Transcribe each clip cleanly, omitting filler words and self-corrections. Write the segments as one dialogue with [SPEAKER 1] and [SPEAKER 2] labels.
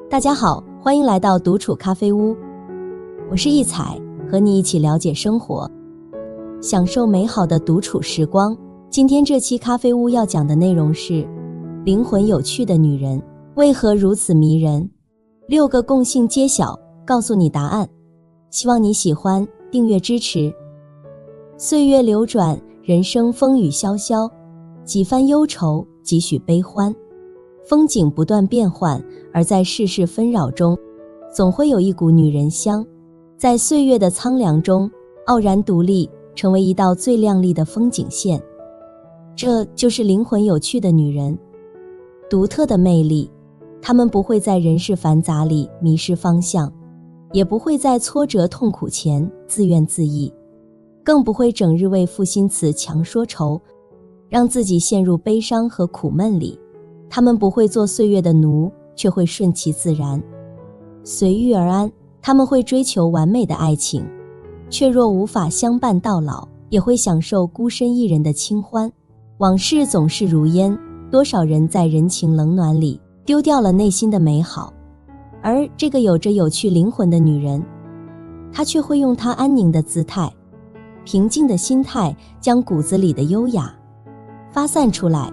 [SPEAKER 1] 大家好，欢迎来到独处咖啡屋，我是易彩，和你一起了解生活，享受美好的独处时光。今天这期咖啡屋要讲的内容是灵魂有趣的女人为何如此迷人，6个共性揭晓，告诉你答案。希望你喜欢，订阅支持。岁月流转，人生风雨萧萧，几番忧愁，几许悲欢，风景不断变换，而在世事纷扰中，总会有一股女人香，在岁月的苍凉中傲然独立，成为一道最亮丽的风景线。这就是灵魂有趣的女人，独特的魅力。她们不会在人世繁杂里迷失方向，也不会在挫折痛苦前自怨自艾，更不会整日为负心词强说愁，让自己陷入悲伤和苦闷里。她们不会做岁月的奴，却会顺其自然，随遇而安。她们会追求完美的爱情，却若无法相伴到老，也会享受孤身一人的清欢。往事总是如烟，多少人在人情冷暖里丢掉了内心的美好。而这个有着有趣灵魂的女人，她却会用她安宁的姿态，平静的心态，将骨子里的优雅发散出来，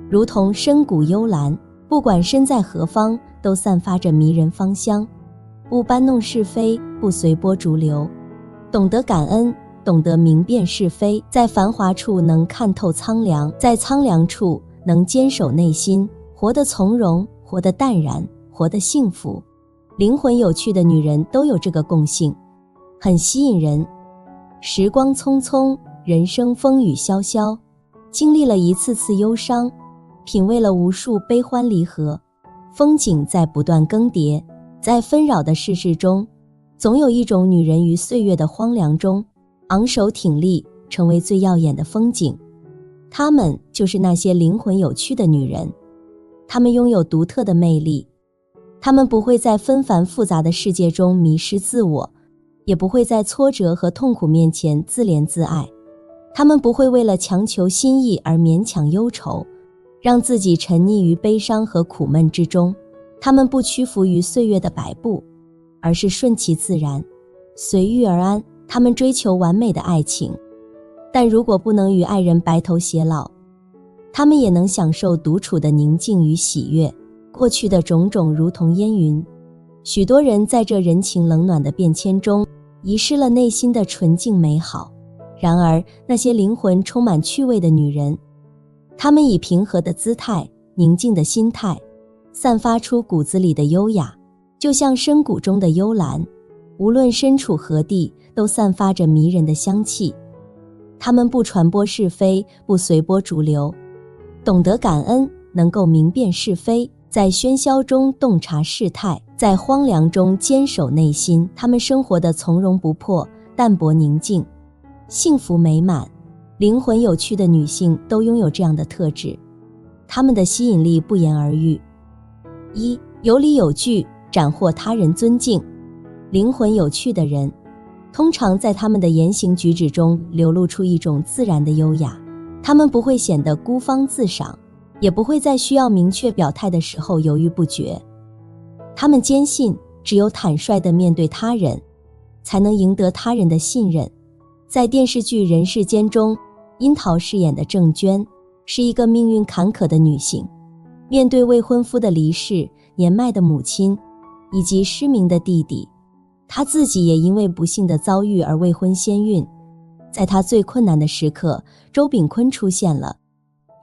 [SPEAKER 1] 如同深谷幽兰，不管身在何方，都散发着迷人芳香。不搬弄是非，不随波逐流，懂得感恩，懂得明辨是非，在繁华处能看透苍凉，在苍凉处能坚守内心，活得从容，活得淡然，活得幸福。灵魂有趣的女人都有这个共性，很吸引人。时光匆匆，人生风雨萧萧，经历了一次次忧伤，品味了无数悲欢离合，风景在不断更迭。在纷扰的世事中，总有一种女人于岁月的荒凉中昂首挺立，成为最耀眼的风景。她们就是那些灵魂有趣的女人，她们拥有独特的魅力，她们不会在纷繁复杂的世界中迷失自我，也不会在挫折和痛苦面前自怜自爱。她们不会为了强求心意而勉强忧愁，让自己沉溺于悲伤和苦闷之中。她们不屈服于岁月的摆布，而是顺其自然，随遇而安。她们追求完美的爱情，但如果不能与爱人白头偕老，她们也能享受独处的宁静与喜悦。过去的种种如同烟云，许多人在这人情冷暖的变迁中遗失了内心的纯净美好。然而那些灵魂充满趣味的女人，她们以平和的姿态，宁静的心态，散发出骨子里的优雅，就像深谷中的幽兰，无论身处何地，都散发着迷人的香气。她们不传播是非，不随波逐流，懂得感恩，能够明辨是非，在喧嚣中洞察事态，在荒凉中坚守内心。她们生活的从容不迫，淡泊宁静，幸福美满。灵魂有趣的女性都拥有这样的特质，她们的吸引力不言而喻。1. 有理有据，斩获他人尊敬。灵魂有趣的人，通常在他们的言行举止中流露出一种自然的优雅，他们不会显得孤芳自赏，也不会在需要明确表态的时候犹豫不决。他们坚信，只有坦率地面对他人，才能赢得他人的信任。在电视剧《人世间》中，樱桃饰演的郑娟是一个命运坎坷的女性，面对未婚夫的离世、年迈的母亲以及失明的弟弟，她自己也因为不幸的遭遇而未婚先孕。在她最困难的时刻，周秉昆出现了，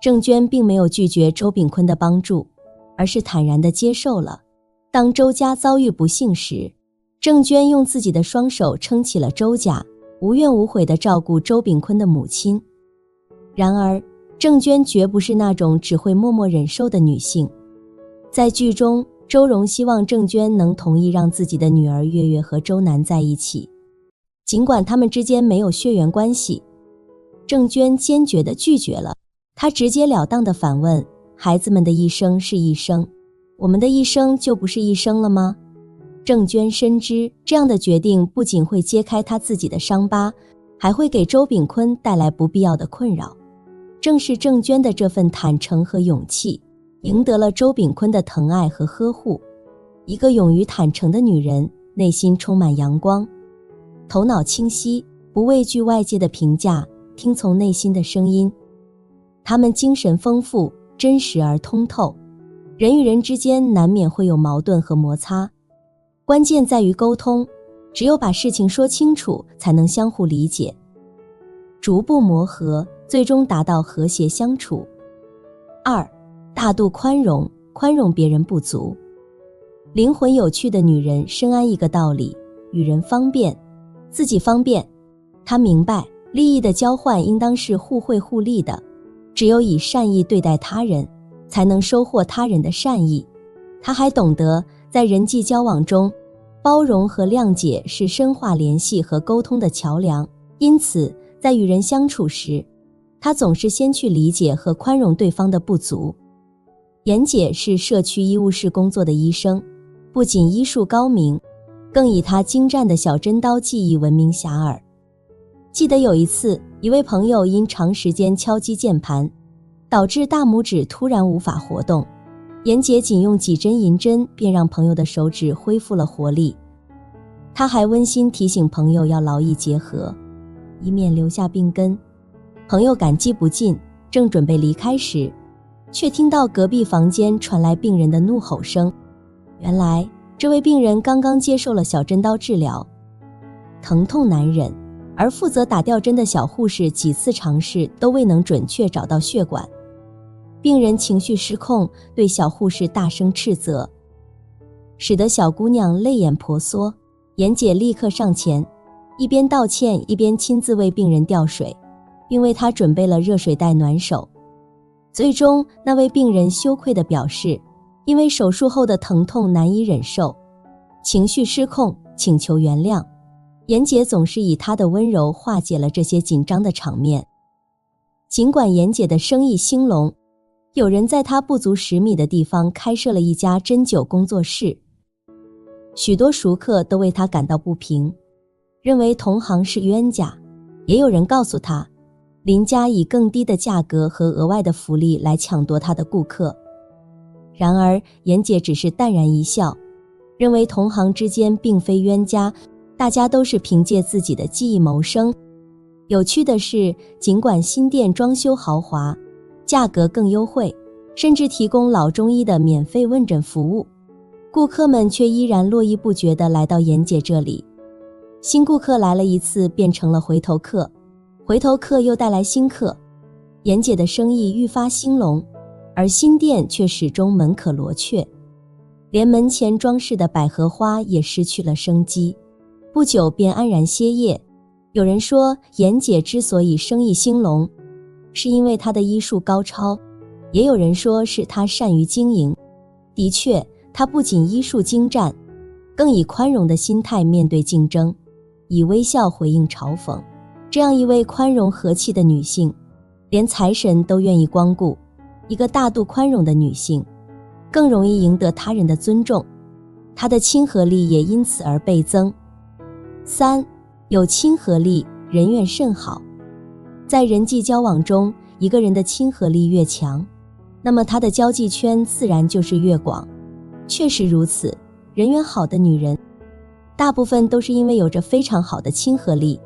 [SPEAKER 1] 郑娟并没有拒绝周秉昆的帮助，而是坦然地接受了。当周家遭遇不幸时，郑娟用自己的双手撑起了周家，无怨无悔地照顾周秉昆的母亲。然而郑娟绝不是那种只会默默忍受的女性。在剧中，周蓉希望郑娟能同意让自己的女儿月月和周南在一起，尽管他们之间没有血缘关系，郑娟坚决地拒绝了。她直截了当地反问：孩子们的一生是一生，我们的一生就不是一生了吗？郑娟深知这样的决定不仅会揭开她自己的伤疤，还会给周秉昆带来不必要的困扰。正是郑娟的这份坦诚和勇气，赢得了周秉昆的疼爱和呵护。一个勇于坦诚的女人，内心充满阳光，头脑清晰，不畏惧外界的评价，听从内心的声音。她们精神丰富，真实而通透。人与人之间难免会有矛盾和摩擦，关键在于沟通，只有把事情说清楚，才能相互理解，逐步磨合，最终达到和谐相处。2. 大度宽容，宽容别人不足。灵魂有趣的女人深谙一个道理，与人方便，自己方便。她明白，利益的交换应当是互惠互利的，只有以善意对待他人，才能收获他人的善意。她还懂得，在人际交往中，包容和谅解是深化联系和沟通的桥梁。因此，在与人相处时，她总是先去理解和宽容对方的不足。妍姐是社区医务室工作的医生，不仅医术高明，更以她精湛的小针刀技艺闻名遐迩。记得有一次，一位朋友因长时间敲击键盘，导致大拇指突然无法活动。妍姐仅用几针银针，便让朋友的手指恢复了活力。她还温馨提醒朋友要劳逸结合，以免留下病根。朋友感激不尽，正准备离开时，却听到隔壁房间传来病人的怒吼声。原来，这位病人刚刚接受了小针刀治疗，疼痛难忍，而负责打吊针的小护士几次尝试都未能准确找到血管。病人情绪失控，对小护士大声斥责，使得小姑娘泪眼婆娑。妍姐立刻上前，一边道歉，一边亲自为病人吊水，并为她准备了热水袋暖手。最终，那位病人羞愧地表示，因为手术后的疼痛难以忍受，情绪失控，请求原谅。妍姐总是以她的温柔化解了这些紧张的场面。尽管妍姐的生意兴隆，有人在她不足10米的地方开设了一家针灸工作室，许多熟客都为她感到不平，认为同行是冤家。也有人告诉她，邻家以更低的价格和额外的福利来抢夺她的顾客。然而，妍姐只是淡然一笑，认为同行之间并非冤家，大家都是凭借自己的技艺谋生。有趣的是，尽管新店装修豪华，价格更优惠，甚至提供老中医的免费问诊服务，顾客们却依然络绎不绝地来到妍姐这里。新顾客来了一次便成了回头客，回头客又带来新客，妍姐的生意愈发兴隆，而新店却始终门可罗雀，连门前装饰的百合花也失去了生机，不久便安然歇业。有人说，妍姐之所以生意兴隆，是因为她的医术高超，也有人说是她善于经营。的确，她不仅医术精湛，更以宽容的心态面对竞争，以微笑回应嘲讽。这样一位宽容和气的女性，连财神都愿意光顾。一个大度宽容的女性，更容易赢得他人的尊重，她的亲和力也因此而倍增。3. 有亲和力，人缘甚好。在人际交往中，一个人的亲和力越强，那么他的交际圈自然就是越广。确实如此，人缘好的女人，大部分都是因为有着非常好的亲和力，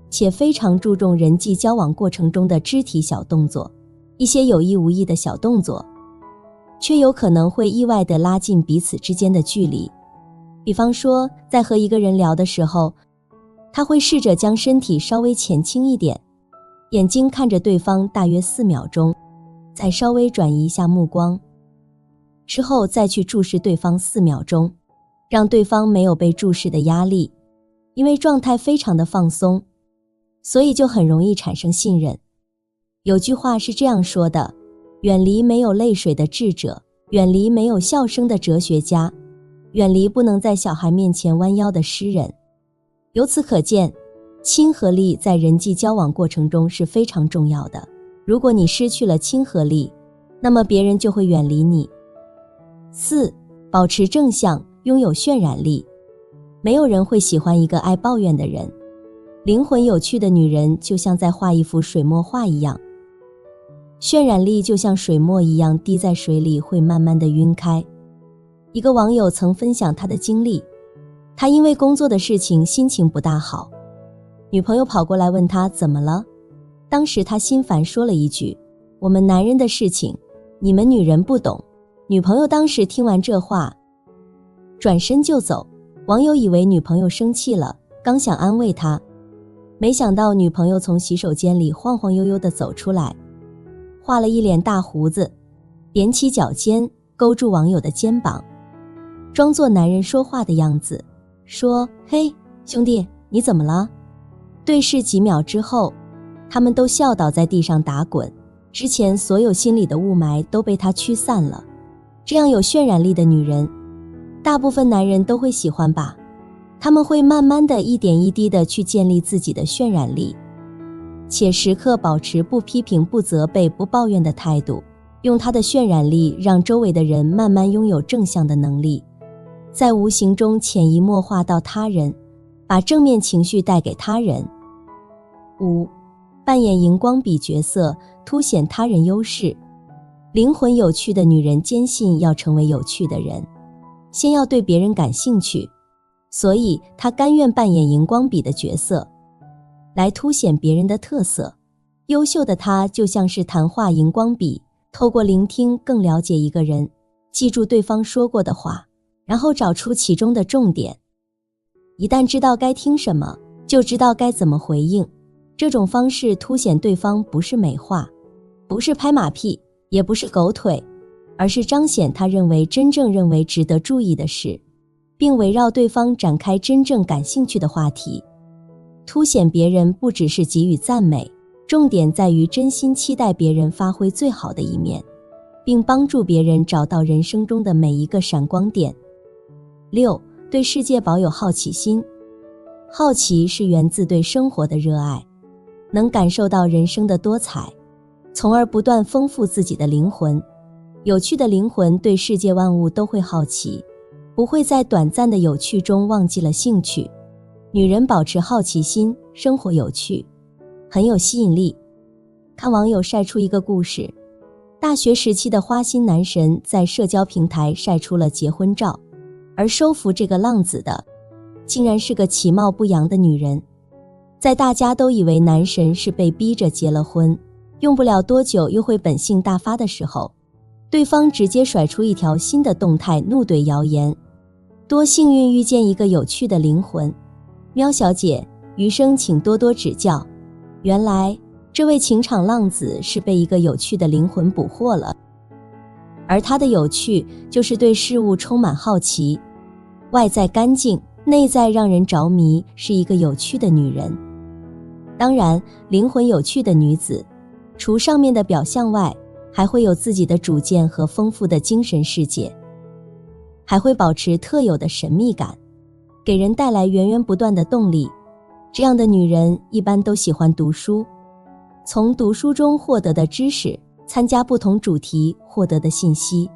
[SPEAKER 1] 且非常注重人际交往过程中的肢体小动作。一些有意无意的小动作，却有可能会意外地拉近彼此之间的距离。比方说，在和一个人聊的时候，他会试着将身体稍微前倾一点，眼睛看着对方大约4秒钟，再稍微转移一下目光，之后再去注视对方4秒钟，让对方没有被注视的压力。因为状态非常的放松，所以就很容易产生信任。有句话是这样说的，远离没有泪水的智者，远离没有笑声的哲学家，远离不能在小孩面前弯腰的诗人。由此可见，亲和力在人际交往过程中是非常重要的。如果你失去了亲和力，那么别人就会远离你。4. 保持正向，拥有渲染力。没有人会喜欢一个爱抱怨的人。灵魂有趣的女人就像在画一幅水墨画一样，渲染力就像水墨一样滴在水里会慢慢的晕开。一个网友曾分享他的经历，他因为工作的事情心情不大好，女朋友跑过来问他怎么了。当时他心烦说了一句：我们男人的事情，你们女人不懂。女朋友当时听完这话，转身就走。网友以为女朋友生气了，刚想安慰她，没想到女朋友从洗手间里晃晃悠悠地走出来，画了一脸大胡子，踮起脚尖勾住网友的肩膀，装作男人说话的样子，说：嘿，兄弟，你怎么了？对视几秒之后，他们都笑倒在地上打滚，之前所有心里的雾霾都被他驱散了。这样有渲染力的女人，大部分男人都会喜欢吧？他们会慢慢的一点一滴的去建立自己的渲染力，且时刻保持不批评、不责备、不抱怨的态度，用他的渲染力让周围的人慢慢拥有正向的能力，在无形中潜移默化到他人，把正面情绪带给他人。5. 扮演荧光笔角色，凸显他人优势。灵魂有趣的女人坚信要成为有趣的人，先要对别人感兴趣，所以她甘愿扮演荧光笔的角色，来凸显别人的特色。优秀的她就像是谈话荧光笔，透过聆听更了解一个人，记住对方说过的话，然后找出其中的重点。一旦知道该听什么，就知道该怎么回应。这种方式凸显对方不是美化，不是拍马屁，也不是狗腿，而是彰显他真正认为值得注意的事，并围绕对方展开真正感兴趣的话题。凸显别人不只是给予赞美，重点在于真心期待别人发挥最好的一面，并帮助别人找到人生中的每一个闪光点。6. 对世界保有好奇心。好奇是源自对生活的热爱，能感受到人生的多彩，从而不断丰富自己的灵魂。有趣的灵魂对世界万物都会好奇，不会在短暂的有趣中忘记了兴趣。女人保持好奇心，生活有趣，很有吸引力。看网友晒出一个故事，大学时期的花心男神在社交平台晒出了结婚照，而收服这个浪子的，竟然是个其貌不扬的女人。在大家都以为男神是被逼着结了婚，用不了多久又会本性大发的时候，对方直接甩出一条新的动态，怒怼谣言。多幸运遇见一个有趣的灵魂，喵小姐，余生请多多指教。原来这位情场浪子是被一个有趣的灵魂捕获了，而他的有趣就是对事物充满好奇，外在干净，内在让人着迷，是一个有趣的女人。当然，灵魂有趣的女子，除上面的表象外，还会有自己的主见和丰富的精神世界，还会保持特有的神秘感，给人带来源源不断的动力。这样的女人一般都喜欢读书，从读书中获得的知识，参加不同主题获得的信息。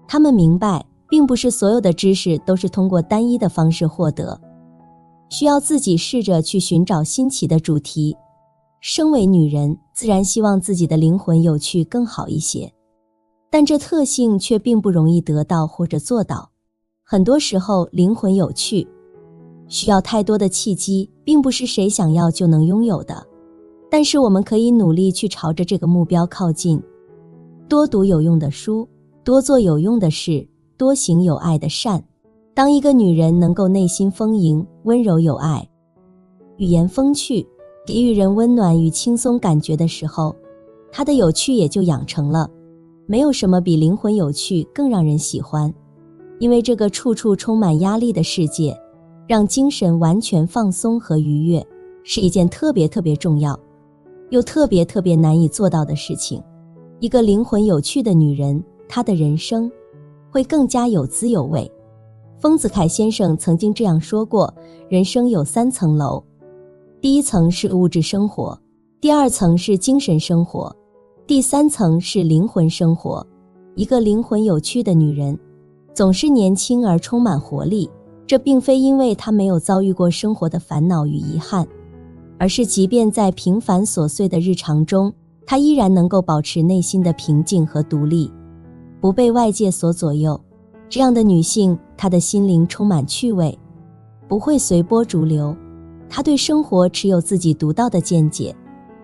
[SPEAKER 1] 她们明白，并不是所有的知识都是通过单一的方式获得，需要自己试着去寻找新奇的主题。身为女人，自然希望自己的灵魂有趣更好一些，但这特性却并不容易得到或者做到。很多时候，灵魂有趣需要太多的契机，并不是谁想要就能拥有的。但是我们可以努力去朝着这个目标靠近，多读有用的书，多做有用的事，多行有爱的善。当一个女人能够内心丰盈、温柔有爱，语言风趣，给予人温暖与轻松感觉的时候，她的有趣也就养成了。没有什么比灵魂有趣更让人喜欢，因为这个处处充满压力的世界，让精神完全放松和愉悦，是一件特别重要，又特别难以做到的事情。一个灵魂有趣的女人，她的人生会更加有滋有味。丰子恺先生曾经这样说过，人生有3层楼，第1层是物质生活，第2层是精神生活，第3层是灵魂生活。一个灵魂有趣的女人，总是年轻而充满活力，这并非因为她没有遭遇过生活的烦恼与遗憾，而是即便在平凡琐碎的日常中，她依然能够保持内心的平静和独立，不被外界所左右。这样的女性，她的心灵充满趣味，不会随波逐流，她对生活持有自己独到的见解，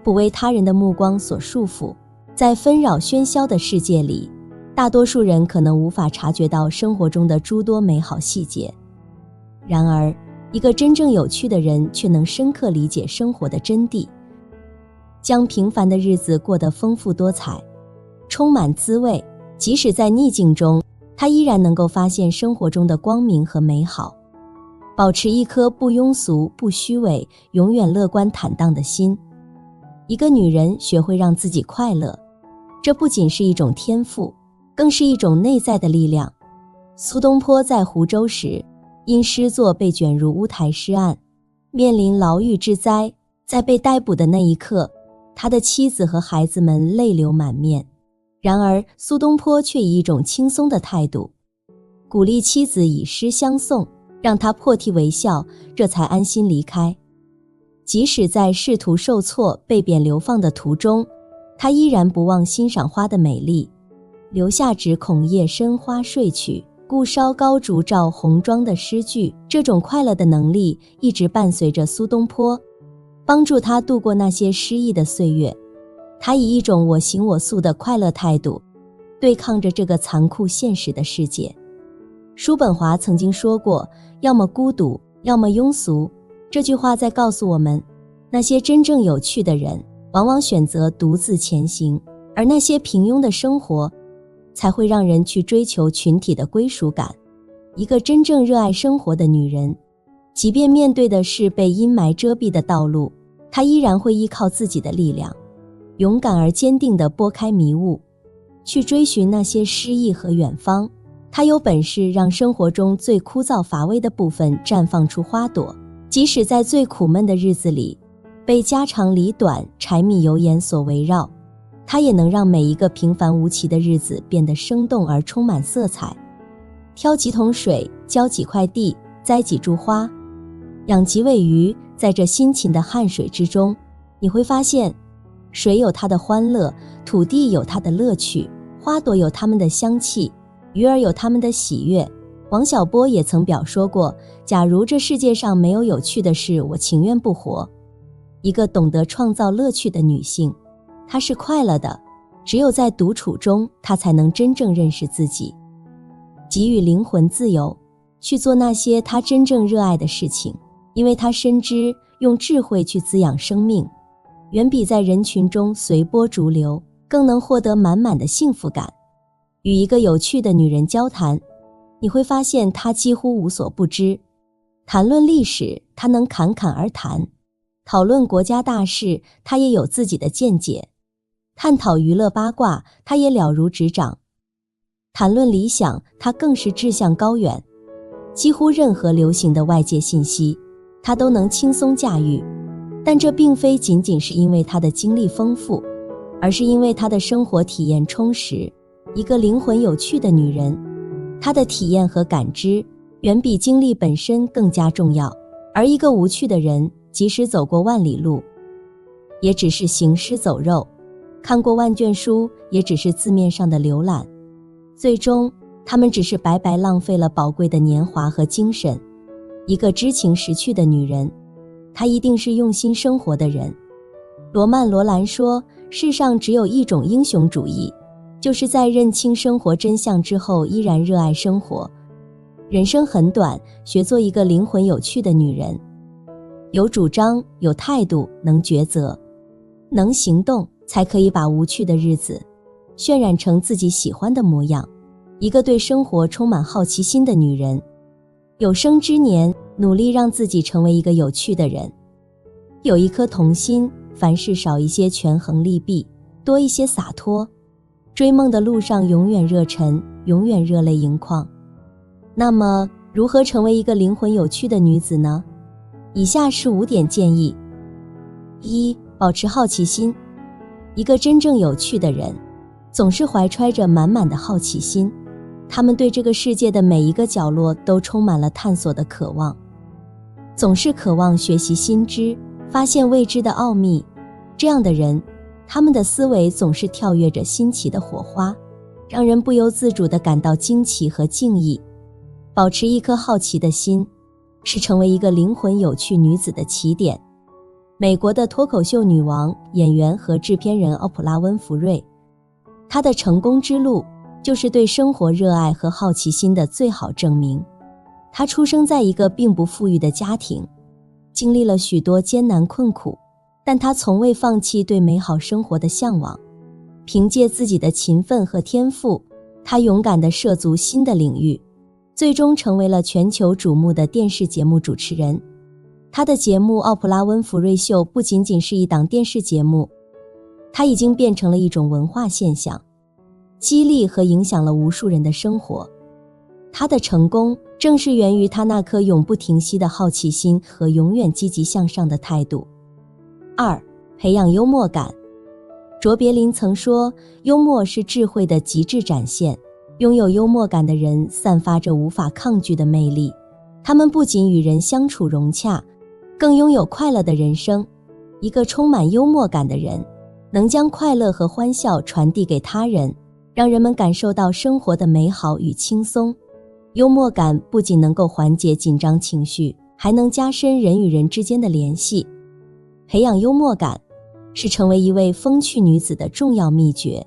[SPEAKER 1] 不为他人的目光所束缚。在纷扰喧嚣的世界里，大多数人可能无法察觉到生活中的诸多美好细节，然而一个真正有趣的人却能深刻理解生活的真谛，将平凡的日子过得丰富多彩，充满滋味。即使在逆境中，他依然能够发现生活中的光明和美好，保持一颗不庸俗、不虚伪、永远乐观坦荡的心。一个女人学会让自己快乐，这不仅是一种天赋，更是一种内在的力量。苏东坡在湖州时，因诗作被卷入乌台诗案，面临牢狱之灾。在被逮捕的那一刻，他的妻子和孩子们泪流满面。然而苏东坡却以一种轻松的态度，鼓励妻子以诗相送，让他破涕为笑，这才安心离开。即使在仕途受挫、被贬流放的途中，他依然不忘欣赏花的美丽，留下只恐夜深花睡去，故烧高烛照红妆的诗句。这种快乐的能力一直伴随着苏东坡，帮助他度过那些失意的岁月。他以一种我行我素的快乐态度，对抗着这个残酷现实的世界。叔本华曾经说过，要么孤独，要么庸俗。这句话在告诉我们，那些真正有趣的人，往往选择独自前行，而那些平庸的生活，才会让人去追求群体的归属感。一个真正热爱生活的女人，即便面对的是被阴霾遮蔽的道路，她依然会依靠自己的力量，勇敢而坚定地拨开迷雾，去追寻那些诗意和远方。她有本事让生活中最枯燥乏味的部分绽放出花朵，即使在最苦闷的日子里，被家长里短、柴米油盐所围绕，她也能让每一个平凡无奇的日子变得生动而充满色彩。挑几桶水，浇几块地，栽几株花，养几尾鱼，在这辛勤的汗水之中，你会发现，水有它的欢乐，土地有它的乐趣，花朵有它们的香气，鱼儿有它们的喜悦。王小波也曾表说过，假如这世界上没有有趣的事，我情愿不活。一个懂得创造乐趣的女性，她是快乐的，只有在独处中，她才能真正认识自己，给予灵魂自由，去做那些她真正热爱的事情。因为她深知，用智慧去滋养生命，远比在人群中随波逐流更能获得满满的幸福感。与一个有趣的女人交谈，你会发现她几乎无所不知。谈论历史，她能侃侃而谈；讨论国家大事，她也有自己的见解；探讨娱乐八卦，她也了如指掌；谈论理想，她更是志向高远。几乎任何流行的外界信息，她都能轻松驾驭。但这并非仅仅是因为她的经历丰富，而是因为她的生活体验充实。一个灵魂有趣的女人，她的体验和感知远比经历本身更加重要。而一个无趣的人，即使走过万里路，也只是行尸走肉；看过万卷书，也只是字面上的浏览。最终，他们只是白白浪费了宝贵的年华和精神。一个知情识趣的女人，她一定是用心生活的人。罗曼·罗兰说，世上只有一种英雄主义，就是在认清生活真相之后依然热爱生活。人生很短，学做一个灵魂有趣的女人，有主张，有态度，能抉择，能行动，才可以把无趣的日子渲染成自己喜欢的模样。一个对生活充满好奇心的女人，有生之年努力让自己成为一个有趣的人，有一颗童心，凡事少一些权衡利弊，多一些洒脱。追梦的路上永远热忱，永远热泪盈眶。那么，如何成为一个灵魂有趣的女子呢？以下是5点建议。1. 保持好奇心。一个真正有趣的人，总是怀揣着满满的好奇心，他们对这个世界的每一个角落都充满了探索的渴望，总是渴望学习新知，发现未知的奥秘。这样的人，他们的思维总是跳跃着新奇的火花，让人不由自主地感到惊奇和敬意。保持一颗好奇的心，是成为一个灵魂有趣女子的起点。美国的脱口秀女王、演员和制片人奥普拉·温弗瑞，她的成功之路就是对生活热爱和好奇心的最好证明。她出生在一个并不富裕的家庭，经历了许多艰难困苦，但她从未放弃对美好生活的向往。凭借自己的勤奋和天赋，她勇敢地涉足新的领域，最终成为了全球瞩目的电视节目主持人。她的节目《奥普拉·温弗瑞秀》不仅仅是一档电视节目，它已经变成了一种文化现象，激励和影响了无数人的生活。她的成功正是源于她那颗永不停息的好奇心和永远积极向上的态度。2. 培养幽默感。卓别林曾说，幽默是智慧的极致展现，拥有幽默感的人散发着无法抗拒的魅力，他们不仅与人相处融洽，更拥有快乐的人生。一个充满幽默感的人，能将快乐和欢笑传递给他人，让人们感受到生活的美好与轻松。幽默感不仅能够缓解紧张情绪，还能加深人与人之间的联系。培养幽默感是成为一位风趣女子的重要秘诀。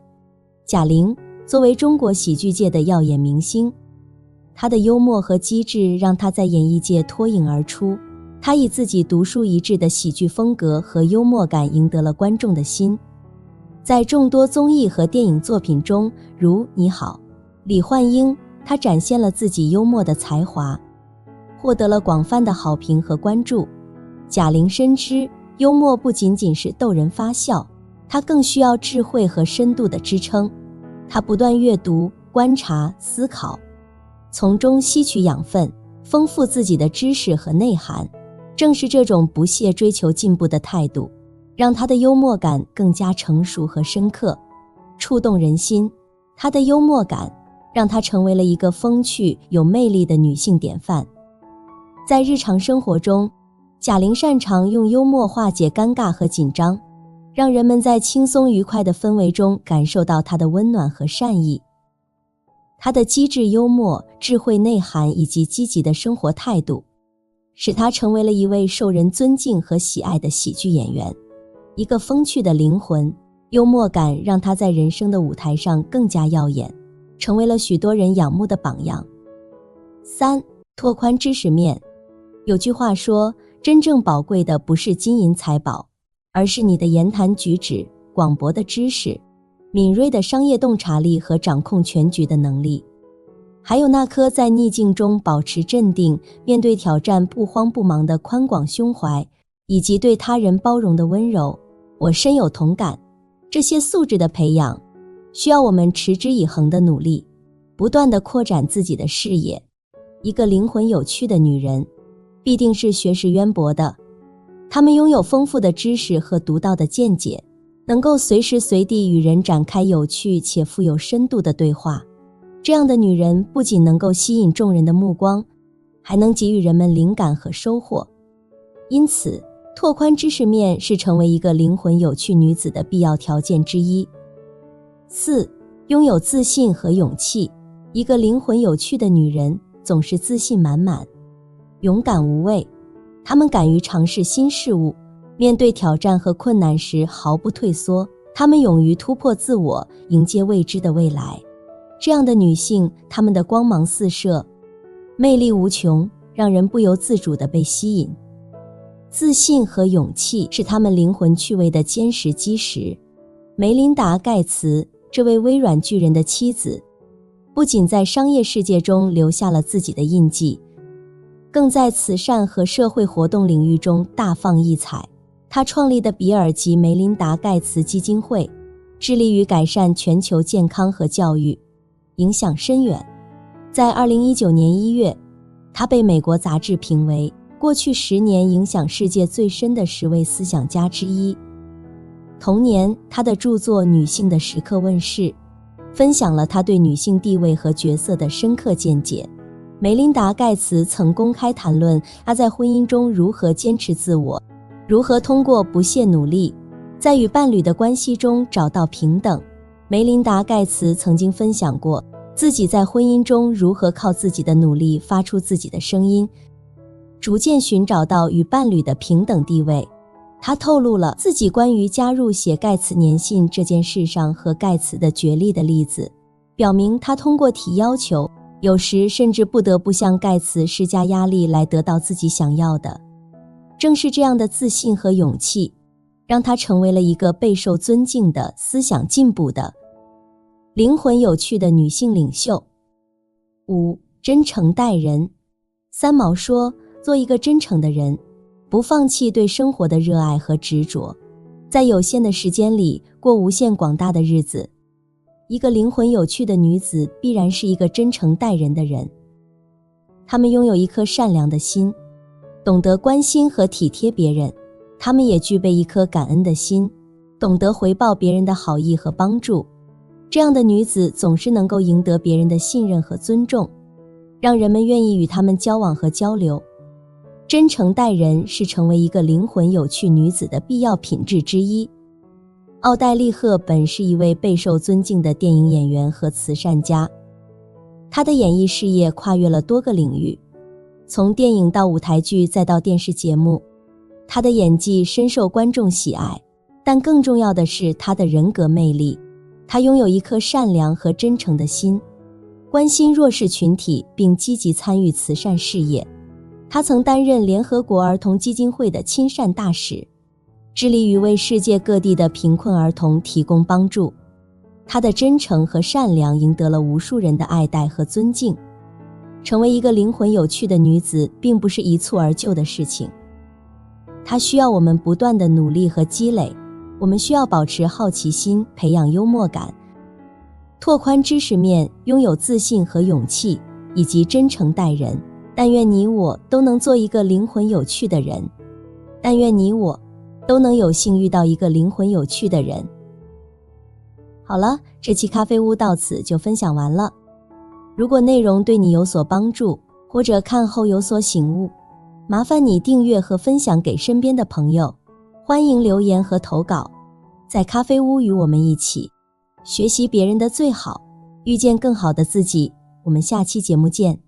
[SPEAKER 1] 贾玲作为中国喜剧界的耀眼明星，她的幽默和机智让她在演艺界脱颖而出。她以自己独树一帜的喜剧风格和幽默感赢得了观众的心。在众多综艺和电影作品中，如《你好，李焕英》，她展现了自己幽默的才华，获得了广泛的好评和关注。贾玲深知，幽默不仅仅是逗人发笑，它更需要智慧和深度的支撑。她不断阅读、观察、思考，从中吸取养分，丰富自己的知识和内涵。正是这种不懈追求进步的态度，让她的幽默感更加成熟和深刻，触动人心。她的幽默感让她成为了一个风趣、有魅力的女性典范。在日常生活中，贾玲擅长用幽默化解尴尬和紧张，让人们在轻松愉快的氛围中感受到她的温暖和善意。她的机智幽默、智慧内涵以及积极的生活态度，使她成为了一位受人尊敬和喜爱的喜剧演员。一个风趣的灵魂，幽默感让她在人生的舞台上更加耀眼，成为了许多人仰慕的榜样。3. 拓宽知识面。有句话说，真正宝贵的不是金银财宝，而是你的言谈举止、广博的知识、敏锐的商业洞察力和掌控全局的能力，还有那颗在逆境中保持镇定、面对挑战不慌不忙的宽广胸怀，以及对他人包容的温柔。我深有同感，这些素质的培养，需要我们持之以恒的努力，不断地扩展自己的视野。一个灵魂有趣的女人，必定是学识渊博的，她们拥有丰富的知识和独到的见解，能够随时随地与人展开有趣且富有深度的对话。这样的女人不仅能够吸引众人的目光，还能给予人们灵感和收获。因此，拓宽知识面是成为一个灵魂有趣女子的必要条件之一。4. 拥有自信和勇气。一个灵魂有趣的女人总是自信满满，勇敢无畏，她们敢于尝试新事物，面对挑战和困难时毫不退缩，她们勇于突破自我，迎接未知的未来。这样的女性，她们的光芒四射，魅力无穷，让人不由自主地被吸引。自信和勇气是她们灵魂趣味的坚实基石。梅琳达·盖茨，这位微软巨人的妻子，不仅在商业世界中留下了自己的印记，更在慈善和社会活动领域中大放异彩。他创立的比尔及梅琳达·盖茨基金会，致力于改善全球健康和教育，影响深远。在2019年1月，他被美国杂志评为过去10年影响世界最深的10位思想家之一。同年，他的著作《女性的时刻》问世，分享了他对女性地位和角色的深刻见解。梅琳达·盖茨曾公开谈论她在婚姻中如何坚持自我，如何通过不懈努力，在与伴侣的关系中找到平等。梅琳达·盖茨曾经分享过，自己在婚姻中如何靠自己的努力发出自己的声音，逐渐寻找到与伴侣的平等地位。他透露了自己关于加入写盖茨年信这件事上和盖茨的角力的例子，表明他通过提要求，有时甚至不得不向盖茨施加压力来得到自己想要的。正是这样的自信和勇气，让他成为了一个备受尊敬的、思想进步的、灵魂有趣的女性领袖。5. 真诚待人。三毛说，做一个真诚的人，不放弃对生活的热爱和执着，在有限的时间里过无限广大的日子。一个灵魂有趣的女子必然是一个真诚待人的人。她们拥有一颗善良的心，懂得关心和体贴别人。她们也具备一颗感恩的心，懂得回报别人的好意和帮助。这样的女子总是能够赢得别人的信任和尊重，让人们愿意与她们交往和交流。真诚待人是成为一个灵魂有趣女子的必要品质之一。奥黛丽·赫本是一位备受尊敬的电影演员和慈善家，她的演艺事业跨越了多个领域，从电影到舞台剧再到电视节目，她的演技深受观众喜爱，但更重要的是她的人格魅力。她拥有一颗善良和真诚的心，关心弱势群体并积极参与慈善事业。他曾担任联合国儿童基金会的亲善大使，致力于为世界各地的贫困儿童提供帮助。他的真诚和善良赢得了无数人的爱戴和尊敬。成为一个灵魂有趣的女子并不是一蹴而就的事情，它需要我们不断的努力和积累。我们需要保持好奇心，培养幽默感，拓宽知识面，拥有自信和勇气，以及真诚待人。但愿你我都能做一个灵魂有趣的人。但愿你我都能有幸遇到一个灵魂有趣的人。好了，这期咖啡屋到此就分享完了。如果内容对你有所帮助，或者看后有所醒悟，麻烦你订阅和分享给身边的朋友。欢迎留言和投稿，在咖啡屋与我们一起学习别人的最好，遇见更好的自己。我们下期节目见。